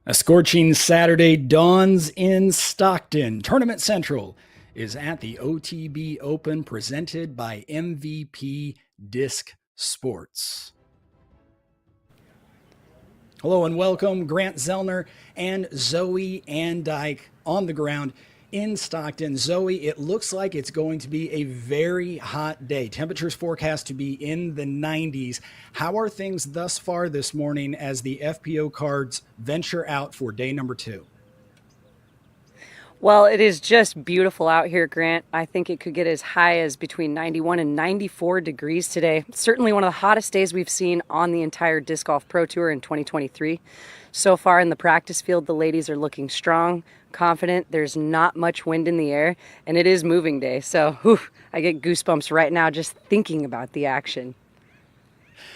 A scorching Saturday dawns in Stockton. Tournament Central is at the OTB Open presented by MVP Disc Sports. Hello and welcome, Grant Sellner and Zoe Andike on the ground in Stockton. Zoe, it looks like it's going to be a very hot day. Temperatures forecast to be in the 90s. How are things thus far this morning as the FPO cards venture out for day number 2? Well, it is just beautiful out here, Grant. I think it could get as high as between 91 and 94 degrees today. Certainly one of the hottest days we've seen on the entire Disc Golf Pro Tour in 2023. So far in the practice field, the ladies are looking strong, confident. There's not much wind in the air, and it is moving day. So I get goosebumps right now just thinking about the action.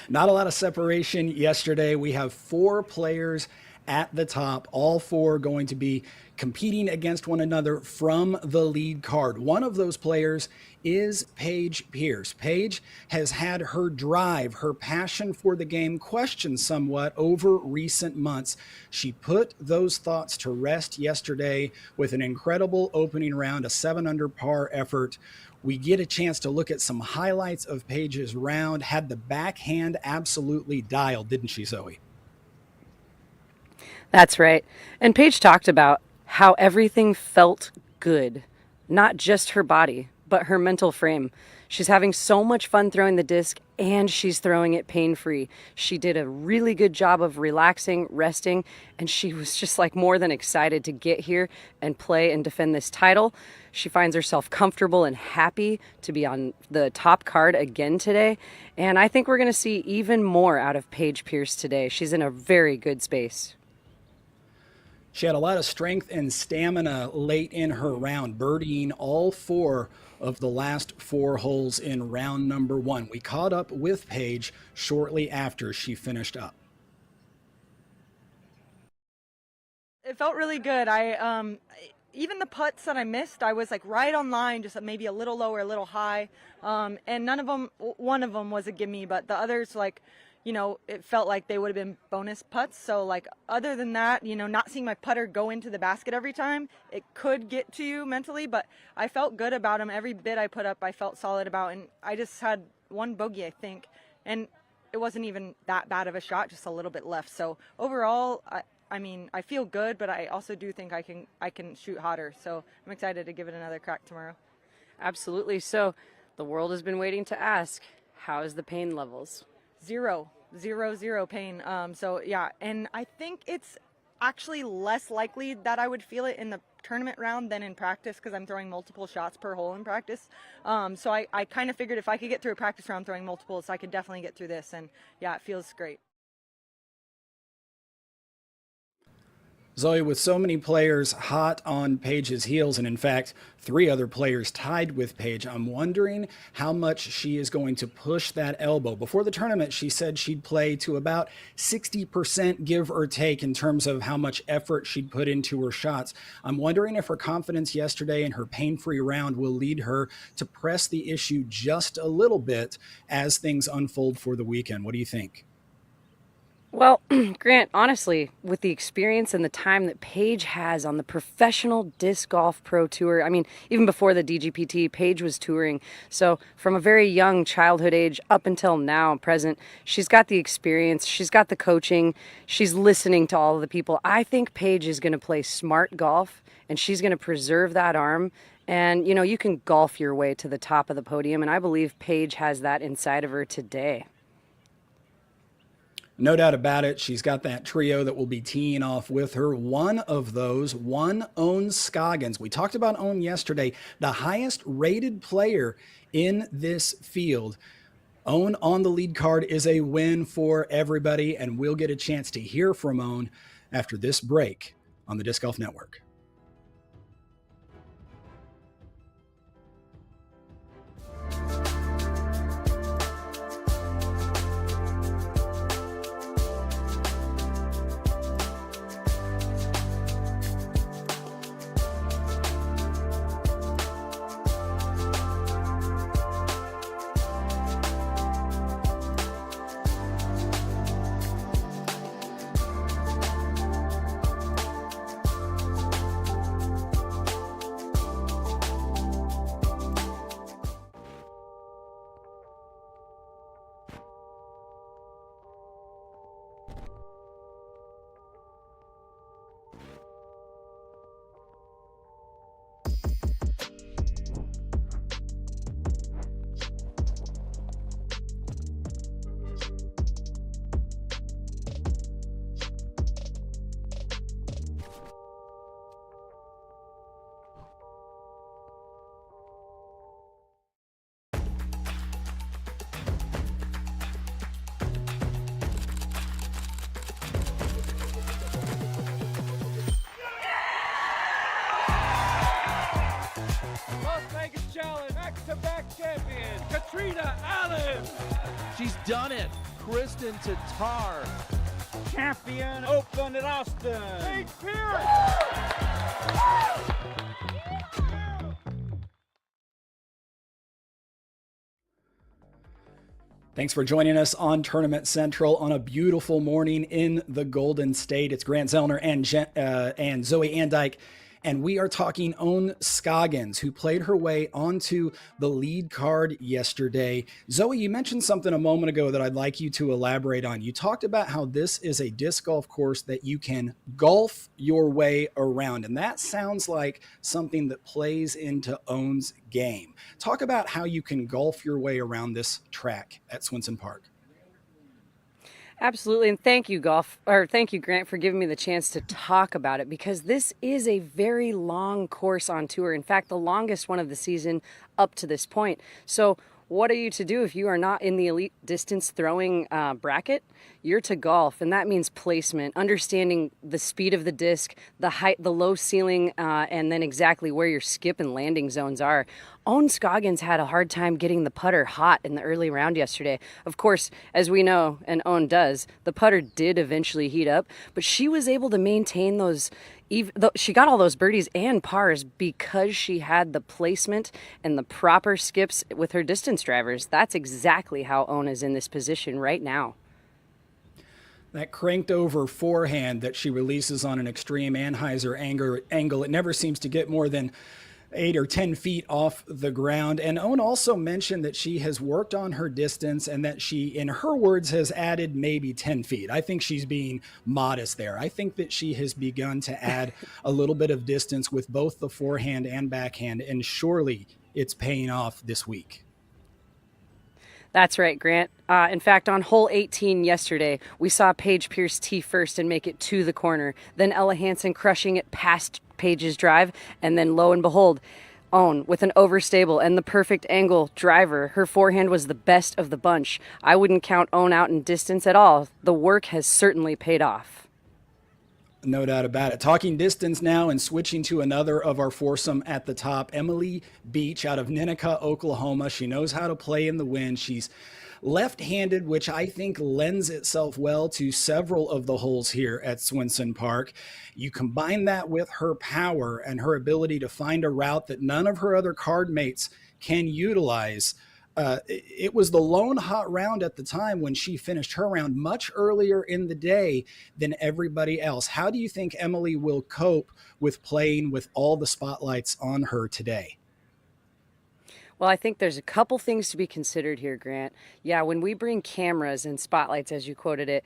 Not a lot of separation yesterday. We have 4 players at the top, all 4 going to be competing against one another from the lead card. One of those players is Paige Pierce. Paige has had her drive, her passion for the game questioned somewhat over recent months. She put those thoughts to rest yesterday with an incredible opening round, a 7-under par effort. We get a chance to look at some highlights of Paige's round. Had the backhand absolutely dialed, didn't she, Zoe? That's right. And Paige talked about how everything felt good, not just her body, but her mental frame. She's having so much fun throwing the disc, and she's throwing it pain-free. She did a really good job of relaxing, resting, and she was just like more than excited to get here and play and defend this title. She finds herself comfortable and happy to be on the top card again today, and I think we're going to see even more out of Paige Pierce today. She's in a very good space. She had a lot of strength and stamina late in her round, birdieing all 4 of the last 4 holes in round number 1. We caught up with Paige shortly after she finished up. It felt really good. Even the putts that I missed, I was like right on line, just maybe a little lower, a little high. And one of them was a gimme, but the others, like, it felt like they would have been bonus putts. So, like, other than that, not seeing my putter go into the basket every time, it could get to you mentally, but I felt good about them. Every bit I put up, I felt solid about, and I just had one bogey, I think, and it wasn't even that bad of a shot, just a little bit left. So overall, I feel good, but I also do think I can shoot hotter. So I'm excited to give it another crack tomorrow. Absolutely. So the world has been waiting to ask, how is the pain levels? 0 pain. So yeah, and I think it's actually less likely that I would feel it in the tournament round than in practice because I'm throwing multiple shots per hole in practice. So I kind of figured if I could get through a practice round throwing multiples, I could definitely get through this. And yeah, it feels great. Zoe, with so many players hot on Paige's heels, and in fact, 3 other players tied with Paige, I'm wondering how much she is going to push that elbow. Before the tournament, she said she'd play to about 60% give or take in terms of how much effort she'd put into her shots. I'm wondering if her confidence yesterday in her pain-free round will lead her to press the issue just a little bit as things unfold for the weekend. What do you think? Well, Grant, honestly, with the experience and the time that Paige has on the professional disc golf pro tour, I mean, even before the DGPT, Paige was touring. So, from a very young childhood age up until now, present, she's got the experience, she's got the coaching, she's listening to all of the people. I think Paige is going to play smart golf and she's going to preserve that arm. And, you know, you can golf your way to the top of the podium. And I believe Paige has that inside of her today. No doubt about it. She's got that trio that will be teeing off with her. One of those, Owen Scoggins. We talked about Owen yesterday, the highest rated player in this field. Owen on the lead card is a win for everybody, and we'll get a chance to hear from Owen after this break on the Disc Golf Network. Back-to-back champion, Katrina Allen. She's done it. Kristen Tatar. Champion, Oakland and Austin. Paige Pierce. Thanks for joining us on Tournament Central on a beautiful morning in the Golden State. It's Grant Sellner and Zoe Andyke. And we are talking Owen Scoggins, who played her way onto the lead card yesterday. Zoe, you mentioned something a moment ago that I'd like you to elaborate on. You talked about how this is a disc golf course that you can golf your way around. And that sounds like something that plays into Owen's game. Talk about how you can golf your way around this track at Swenson Park. Absolutely. And thank you, Grant, for giving me the chance to talk about it, because this is a very long course on tour. In fact, the longest one of the season up to this point. So what are you to do if you are not in the elite distance throwing bracket? You're to golf, and that means placement, understanding the speed of the disc, the height, the low ceiling, and then exactly where your skip and landing zones are. Owen Scoggins had a hard time getting the putter hot in the early round yesterday. Of course, as we know, and Owen does, the putter did eventually heat up, but she was able to maintain those. She got all those birdies and pars because she had the placement and the proper skips with her distance drivers. That's exactly how Owen is in this position right now. That cranked over forehand that she releases on an extreme Anheuser angle, it never seems to get more than 8 or 10 feet off the ground. And Owen also mentioned that she has worked on her distance and that she, in her words, has added maybe 10 feet. I think she's being modest there. I think that she has begun to add a little bit of distance with both the forehand and backhand, and surely it's paying off this week. That's right, Grant. In fact, on hole 18 yesterday, we saw Paige Pierce tee first and make it to the corner. Then Ella Hanson crushing it past Paige's drive. And then lo and behold, Owen with an overstable and the perfect angle driver. Her forehand was the best of the bunch. I wouldn't count Owen out in distance at all. The work has certainly paid off. No doubt about it. Talking distance now and switching to another of our foursome at the top, Emily Beach out of Ninnekah, Oklahoma. She knows how to play in the wind. She's left-handed, which I think lends itself well to several of the holes here at Swenson Park. You combine that with her power and her ability to find a route that none of her other card mates can utilize. it was the lone hot round at the time when she finished her round much earlier in the day than everybody else. How do you think Emily will cope with playing with all the spotlights on her today? Well, I think there's a couple things to be considered here, Grant. Yeah, when we bring cameras and spotlights, as you quoted it,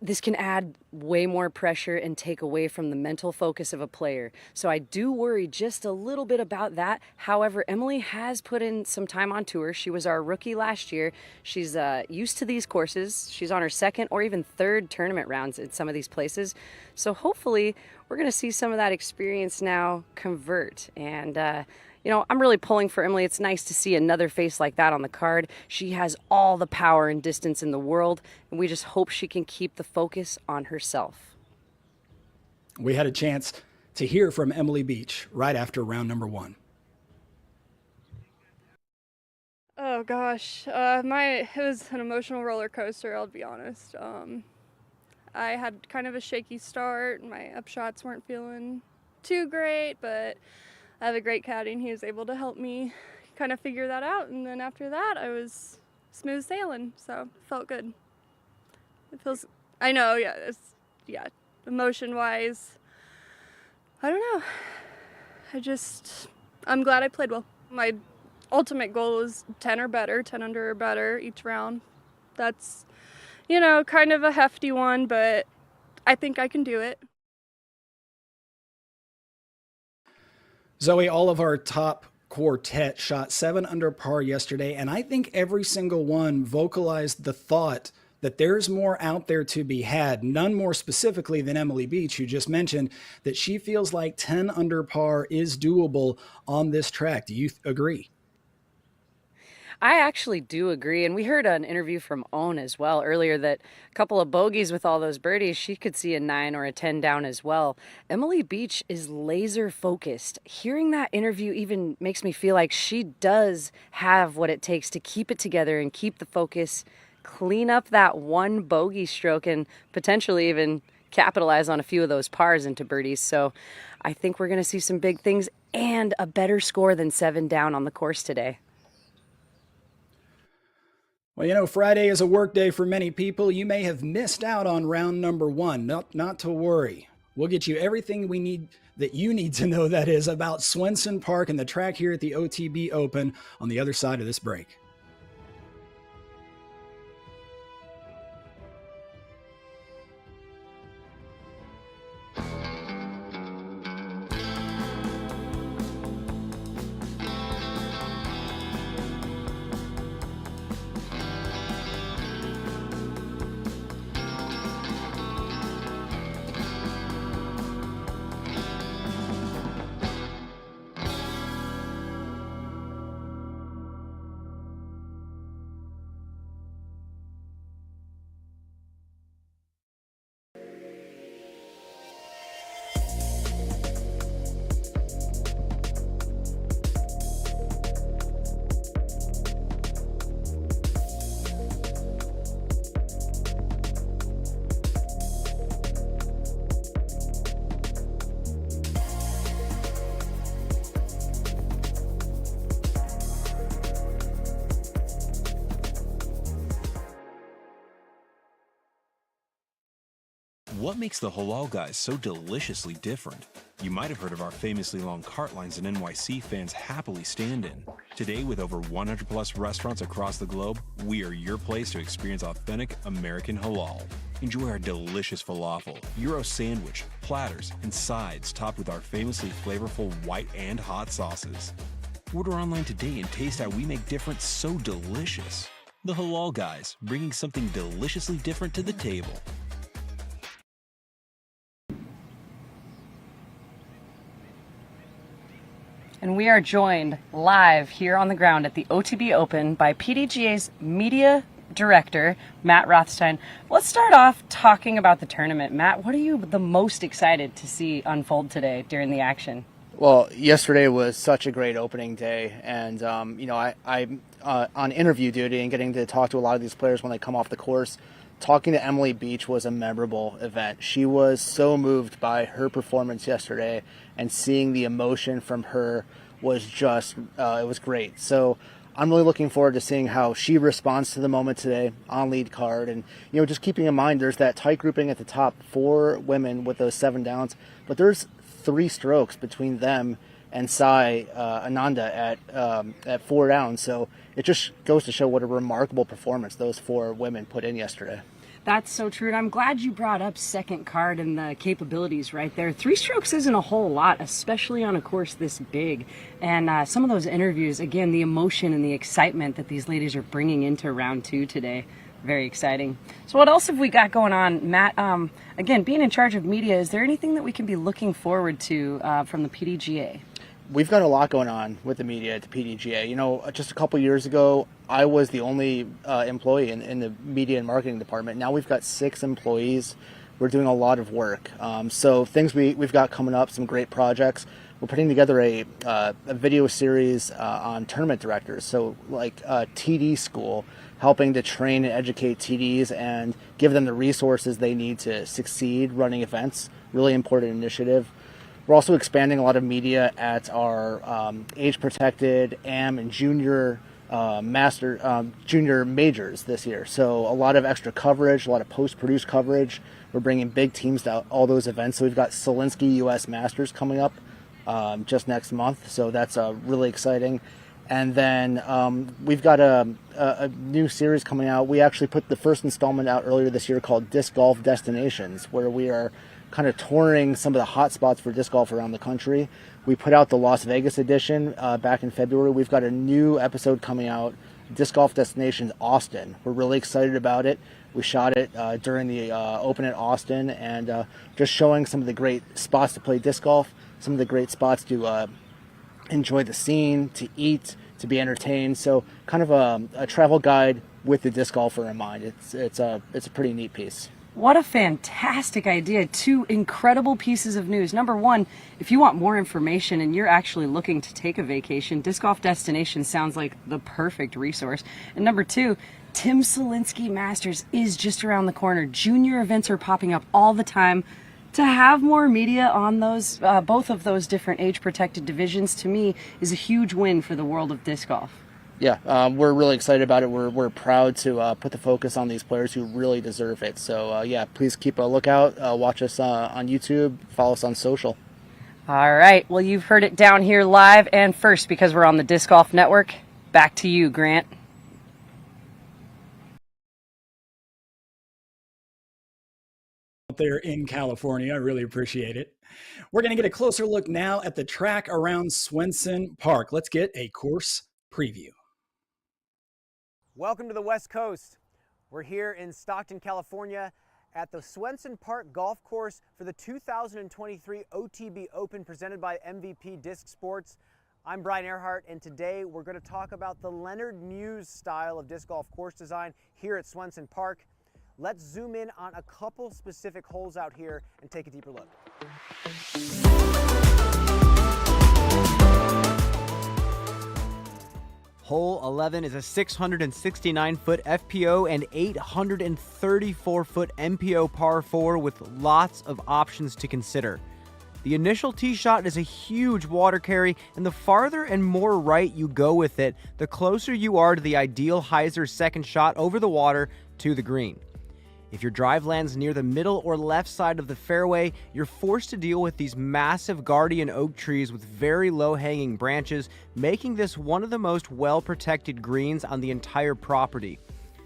this can add way more pressure and take away from the mental focus of a player. So I do worry just a little bit about that. However, Emily has put in some time on tour. She was our rookie last year. She's used to these courses. She's on her second or even third tournament rounds at some of these places. So hopefully we're going to see some of that experience now convert. And I'm really pulling for Emily. It's nice to see another face like that on the card. She has all the power and distance in the world, and we just hope she can keep the focus on herself. We had a chance to hear from Emily Beach right after round number 1. Oh gosh, it was an emotional roller coaster, I'll be honest. I had kind of a shaky start. My upshots weren't feeling too great, but I have a great caddy and he was able to help me kind of figure that out. And then after that, I was smooth sailing, so it felt good. It feels, I know, emotion-wise, I don't know. I'm glad I played well. My ultimate goal is 10 or better, 10 under or better each round. That's, kind of a hefty one, but I think I can do it. Zoe, all of our top quartet shot 7 under par yesterday, and I think every single one vocalized the thought that there's more out there to be had. None more specifically than Emily Beach, who just mentioned that she feels like 10 under par is doable on this track. Do you agree? I actually do agree, and we heard an interview from Owen as well earlier that a couple of bogeys with all those birdies, she could see a 9 or a 10 down as well. Emily Beach is laser focused. Hearing that interview even makes me feel like she does have what it takes to keep it together and keep the focus, clean up that one bogey stroke, and potentially even capitalize on a few of those pars into birdies. So I think we're going to see some big things and a better score than 7 down on the course today. Well, Friday is a work day for many people. You may have missed out on round number 1. Not to worry. We'll get you everything that you need to know, that is, about Swenson Park and the track here at the OTB Open on the other side of this break. What makes the Halal Guys so deliciously different? You might have heard of our famously long cart lines that NYC fans happily stand in. Today, with over 100 plus restaurants across the globe, we are your place to experience authentic American halal. Enjoy our delicious falafel, Euro sandwich, platters, and sides topped with our famously flavorful white and hot sauces. Order online today and taste how we make difference so delicious. The Halal Guys, bringing something deliciously different to the table. And we are joined live here on the ground at the OTB Open by PDGA's media director, Matt Rothstein. Let's start off talking about the tournament. Matt, what are you the most excited to see unfold today during the action? Well, yesterday was such a great opening day, and I'm on interview duty and getting to talk to a lot of these players when they come off the course. Talking to Emily Beach was a memorable event. She was so moved by her performance yesterday, and seeing the emotion from her was just, it was great. So I'm really looking forward to seeing how she responds to the moment today on lead card. And, just keeping in mind, there's that tight grouping at the top, 4 women with those 7 downs, but there's 3 strokes between them and Sai Ananda at 4 downs. So it just goes to show what a remarkable performance those 4 women put in yesterday. That's so true, and I'm glad you brought up second card and the capabilities right there. 3 strokes isn't a whole lot, especially on a course this big. And some of those interviews, again, the emotion and the excitement that these ladies are bringing into round 2 today, very exciting. So what else have we got going on, Matt? Again, being in charge of media, is there anything that we can be looking forward to from the PDGA? We've got a lot going on with the media at the PDGA. Just a couple years ago, I was the only employee in the media and marketing department. Now we've got 6 employees. We're doing a lot of work. So things we've got coming up, some great projects. We're putting together a video series on tournament directors. So like TD school, helping to train and educate TDs and give them the resources they need to succeed running events. Really important initiative. We're also expanding a lot of media at our age-protected AM and junior junior majors this year. So a lot of extra coverage, a lot of post-produced coverage. We're bringing big teams to all those events. So we've got Solinsky U.S. Masters coming up just next month. So that's really exciting. And then we've got a new series coming out. We actually put the first installment out earlier this year called Disc Golf Destinations, where we are kind of touring some of the hot spots for disc golf around the country. We put out the Las Vegas edition back in February. We've got a new episode coming out, Disc Golf Destinations Austin. We're really excited about it. We shot it during the Open at Austin, and just showing some of the great spots to play disc golf, some of the great spots to enjoy the scene, to eat, to be entertained. So kind of a travel guide with the disc golfer in mind. It's a pretty neat piece. What a fantastic idea. 2 incredible pieces of news. Number 1, if you want more information and you're actually looking to take a vacation, Disc Golf Destination sounds like the perfect resource. And number 2, Tim Solinsky Masters is just around the corner. Junior events are popping up all the time. To have more media on those, both of those different age-protected divisions, to me, is a huge win for the world of disc golf. Yeah, we're really excited about it. We're proud to put the focus on these players who really deserve it. So, please keep a lookout. Watch us on YouTube. Follow us on social. All right. Well, you've heard it down here live and first because we're on the Disc Golf Network. Back to you, Grant. There in California. I really appreciate it. We're going to get a closer look now at the track around Swenson Park. Let's get a course preview. Welcome to the West Coast. We're here in Stockton, California at the Swenson Park Golf Course for the 2023 OTB Open presented by MVP Disc Sports. I'm Brian Earhart, and today we're going to talk about the Leonard Muse style of disc golf course design here at Swenson Park. Let's zoom in on a couple specific holes out here and take a deeper look. Hole 11 is a 669-foot FPO and 834-foot MPO par 4 with lots of options to consider. The initial tee shot is a huge water carry, and the farther and more right you go with it, the closer you are to the ideal hyzer second shot over the water to the green. If your drive lands near the middle or left side of the fairway, you're forced to deal with these massive guardian oak trees with very low-hanging branches, making this one of the most well-protected greens on the entire property.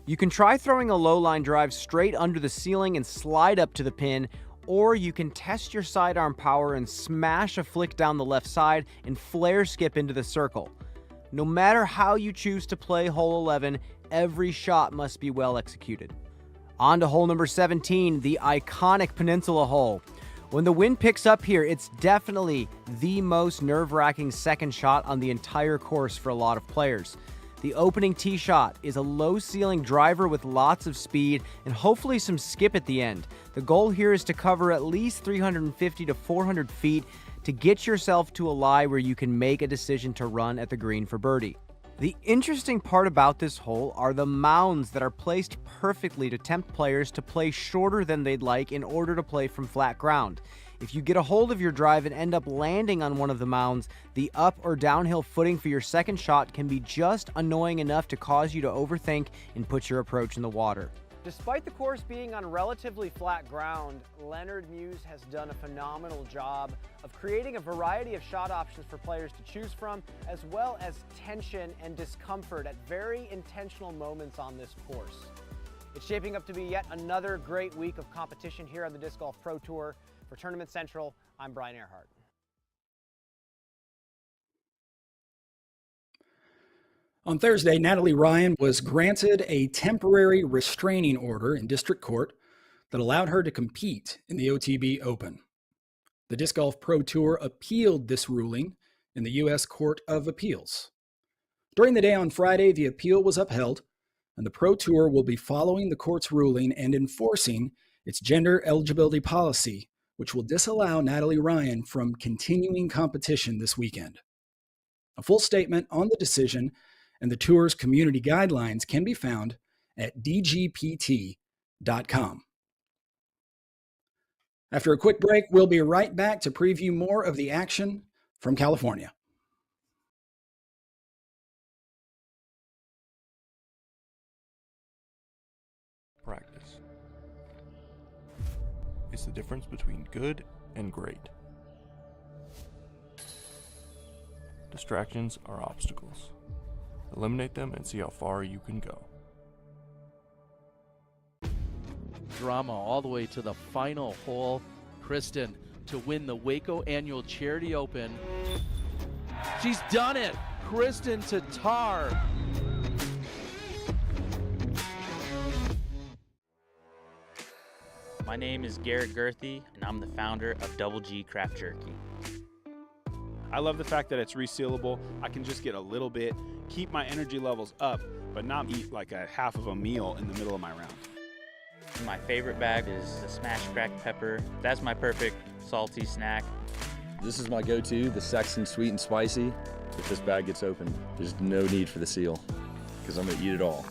You can try throwing a low-line drive straight under the ceiling and slide up to the pin, or you can test your sidearm power and smash a flick down the left side and flare skip into the circle. No matter how you choose to play hole 11, every shot must be well executed. On to hole number 17, the iconic Peninsula hole. When the wind picks up here, it's definitely the most nerve-wracking second shot on the entire course for a lot of players. The opening tee shot is a low-ceiling driver with lots of speed and hopefully some skip at the end. The goal here is to cover at least 350 to 400 feet to get yourself to a lie where you can make a decision to run at the green for birdie. The interesting part about this hole are the mounds that are placed perfectly to tempt players to play shorter than they'd like in order to play from flat ground. If you get a hold of your drive and end up landing on one of the mounds, the up or downhill footing for your second shot can be just annoying enough to cause you to overthink and put your approach in the water. Despite the course being on relatively flat ground, Leonard Muse has done a phenomenal job of creating a variety of shot options for players to choose from, as well as tension and discomfort at very intentional moments on this course. It's shaping up to be yet another great week of competition here on the Disc Golf Pro Tour. For Tournament Central, I'm Brian Earhart. On Thursday, Natalie Ryan was granted a temporary restraining order in district court that allowed her to compete in the OTB Open. The Disc Golf Pro Tour appealed this ruling in the U.S. Court of Appeals. During the day on Friday, the appeal was upheld, and the Pro Tour will be following the court's ruling and enforcing its gender eligibility policy, which will disallow Natalie Ryan from continuing competition this weekend. A full statement on the decision and the tour's community guidelines can be found at dgpt.com. After a quick break, we'll be right back to preview more of the action from California. Practice. It's the difference between good and great. Distractions are obstacles. Eliminate them and see how far you can go. Drama all the way to the final hole. Kristen to win the Waco Annual Charity Open. She's done it! Kristen to tar. My name is Garrett Gerthy, and I'm the founder of Double G Craft Jerky. I love the fact that it's resealable. I can just get a little bit, keep my energy levels up, but not eat like a half of a meal in the middle of my round. My favorite bag is the smashed cracked pepper. That's my perfect salty snack. This is my go-to, the Sexton Sweet and Spicy. If this bag gets opened, there's no need for the seal, because I'm gonna eat it all.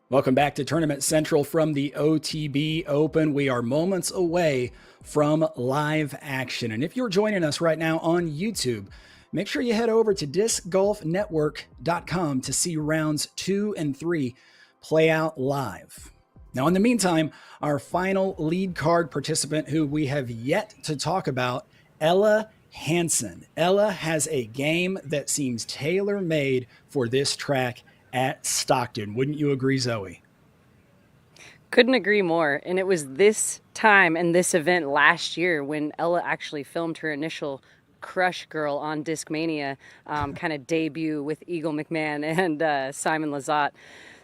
Welcome back to Tournament Central from the OTB Open. We are moments away from live action. And if you're joining us right now on YouTube, make sure you head over to discgolfnetwork.com to see rounds 2 and 3 play out live. Now, in the meantime, our final lead card participant who we have yet to talk about, Ella Hanson. Ella has a game that seems tailor-made for this track at Stockton. Wouldn't you agree, Zoe? Couldn't agree more. And it was this time and this event last year when Ella actually filmed her initial Crush Girl on Discmania kind of debut with Eagle McMahon and Simon Lizotte.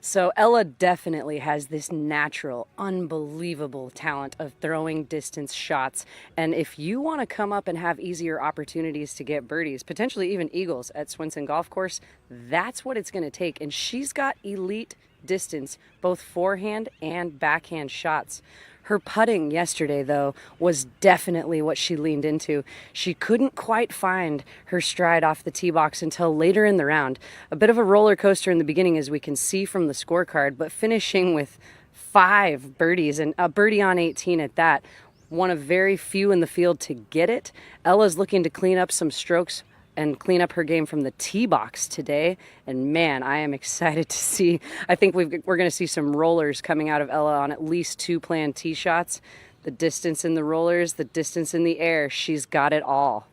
So Ella definitely has this natural, unbelievable talent of throwing distance shots. And if you want to come up and have easier opportunities to get birdies, potentially even eagles at Swenson Golf Course, that's what it's going to take. And she's got elite distance, both forehand and backhand shots. Her putting yesterday, though, was definitely what she leaned into. She couldn't quite find her stride off the tee box until later in the round. A bit of a roller coaster in the beginning, as we can see from the scorecard, but finishing with 5 birdies and a birdie on 18 at that. One of very few in the field to get it. Ella's looking to clean up some strokes and clean up her game from the tee box today. And man, I am excited to see. I think we're going to see some rollers coming out of Ella on at least 2 planned tee shots. The distance in the rollers, the distance in the air. She's got it all.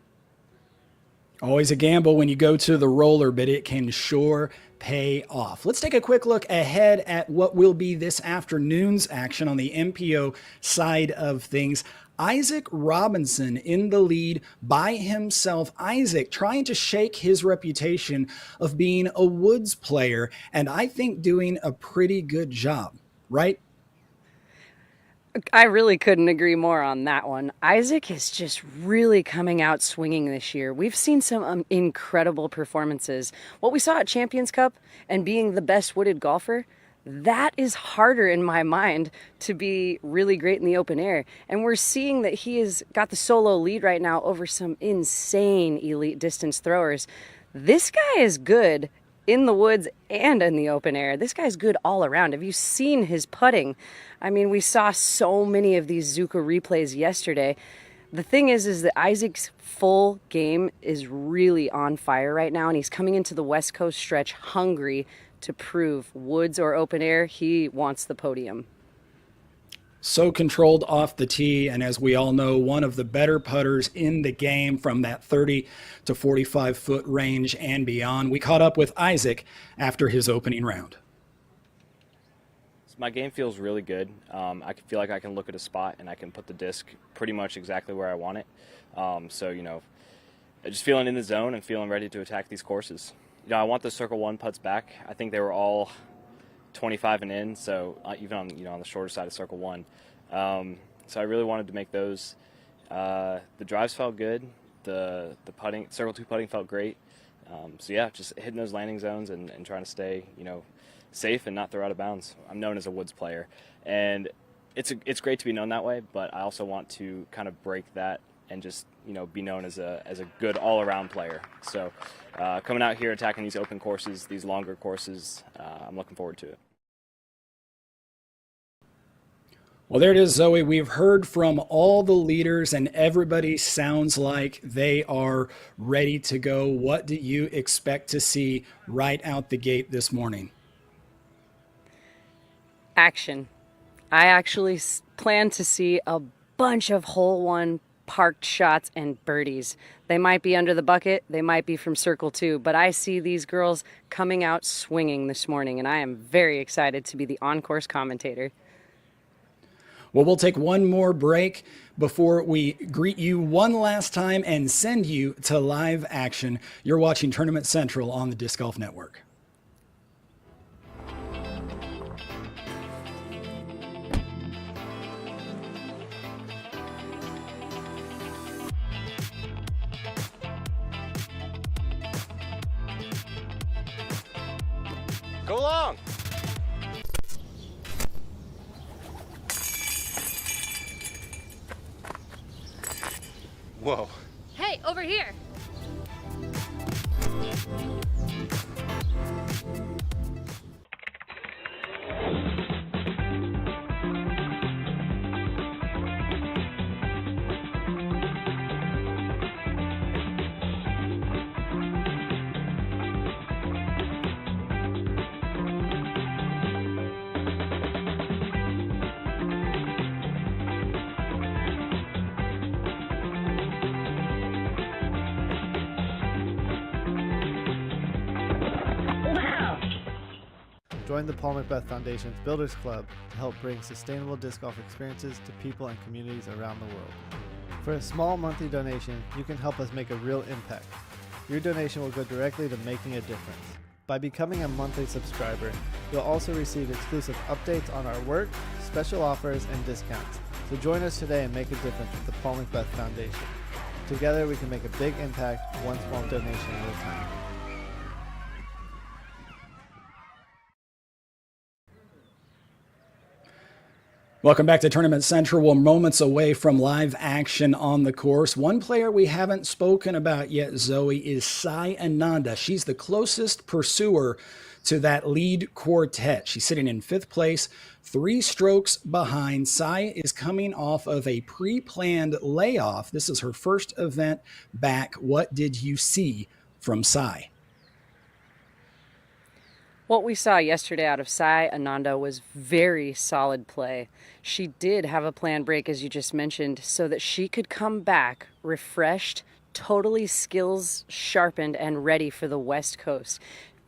Always a gamble when you go to the roller, but it can sure pay off. Let's take a quick look ahead at what will be this afternoon's action on the MPO side of things. Isaac Robinson in the lead by himself. Isaac trying to shake his reputation of being a woods player, and I think doing a pretty good job, right? I really couldn't agree more on that one. Isaac is just really coming out swinging this year. We've seen some incredible performances. What we saw at Champions Cup and being the best wooded golfer, that is harder in my mind to be really great in the open air. And we're seeing that he has got the solo lead right now over some insane elite distance throwers. This guy is good in the woods and in the open air. This guy's good all around. Have you seen his putting? I mean, we saw so many of these Zuka replays yesterday. The thing is that Isaac's full game is really on fire right now, and he's coming into the West Coast stretch hungry to prove, woods or open air, he wants the podium. So controlled off the tee, and as we all know, one of the better putters in the game from that 30 to 45 foot range and beyond. We caught up with Isaac after his opening round. My game feels really good. I feel like I can look at a spot and I can put the disc pretty much exactly where I want it. So, you know, just feeling in the zone and feeling ready to attack these courses. You know, I want the Circle 1 putts back. I think they were all 25 and in, so even on, you know, on the shorter side of Circle 1. So I really wanted to make those. The drives felt good. The putting, Circle 2 putting felt great. So yeah, just hitting those landing zones and trying to stay, you know, safe and not throw out of bounds. I'm known as a woods player, and it's great to be known that way, but I also want to kind of break that and just, you know, be known as a good all-around player. So coming out here, attacking these open courses, these longer courses, I'm looking forward to it. Well, there it is, Zoe. We've heard from all the leaders, and everybody sounds like they are ready to go. What do you expect to see right out the gate this morning? Action. I actually plan to see a bunch of hole 1 parked shots and birdies. They might be under the bucket, they might be from Circle 2, but I see these girls coming out swinging this morning, and I am very excited to be the on-course commentator. Well, we'll take one more break before we greet you one last time and send you to live action. You're watching Tournament Central on the Disc Golf Network. Go long. Whoa. Hey, over here. Join the Paul Macbeth Foundation's Builders Club to help bring sustainable disc golf experiences to people and communities around the world. For a small monthly donation, you can help us make a real impact. Your donation will go directly to making a difference. By becoming a monthly subscriber, you'll also receive exclusive updates on our work, special offers, and discounts. So join us today and make a difference with the Paul Macbeth Foundation. Together we can make a big impact, one small donation at a time. Welcome back to Tournament Central. We're moments away from live action on the course. One player we haven't spoken about yet, Zoe, is Sai Ananda. She's the closest pursuer to that lead quartet. She's sitting in 5th place, 3 strokes behind. Sai is coming off of a pre-planned layoff. This is her first event back. What did you see from Sai? What we saw yesterday out of Sai Ananda was very solid play. She did have a planned break, as you just mentioned, so that she could come back refreshed, totally skills sharpened, and ready for the West Coast.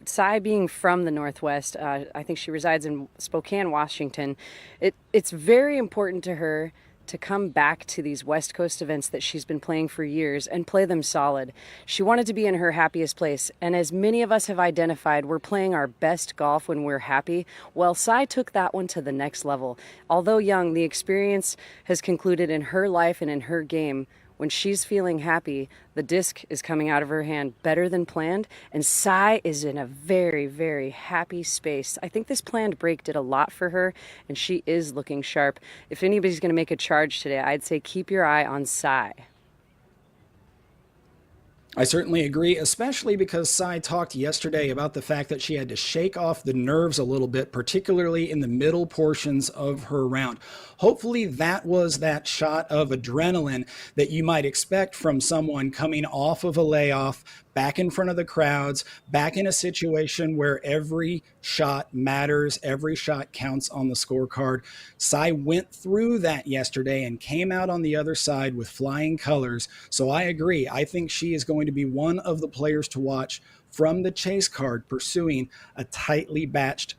Sai being from the Northwest, I think she resides in Spokane, Washington, it's very important to her to come back to these West Coast events that she's been playing for years and play them solid. She wanted to be in her happiest place, and as many of us have identified, we're playing our best golf when we're happy. Well, Sai took that one to the next level. Although young, the experience has concluded in her life and in her game. When she's feeling happy, the disc is coming out of her hand better than planned, and Sai is in a very, very happy space. I think this planned break did a lot for her, and she is looking sharp. If anybody's going to make a charge today, I'd say keep your eye on Sai. I certainly agree, especially because Sai talked yesterday about the fact that she had to shake off the nerves a little bit, particularly in the middle portions of her round. Hopefully that was that shot of adrenaline that you might expect from someone coming off of a layoff, back in front of the crowds, back in a situation where every shot matters, every shot counts on the scorecard. Sai went through that yesterday and came out on the other side with flying colors. So I agree. I think she is going to be one of the players to watch from the chase card, pursuing a tightly matched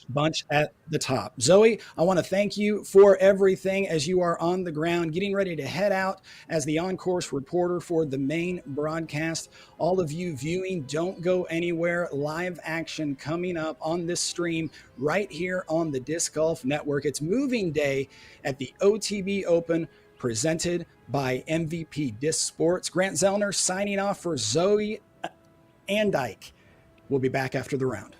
bunch at the top. Zoe, I want to thank you for everything as you are on the ground, getting ready to head out as the on-course reporter for the main broadcast. All of you viewing, don't go anywhere. Live action coming up on this stream right here on the Disc Golf Network. It's moving day at the OTB Open, presented by MVP Disc Sports. Grant Zellner signing off for Zoe and Ike. We'll be back after the round.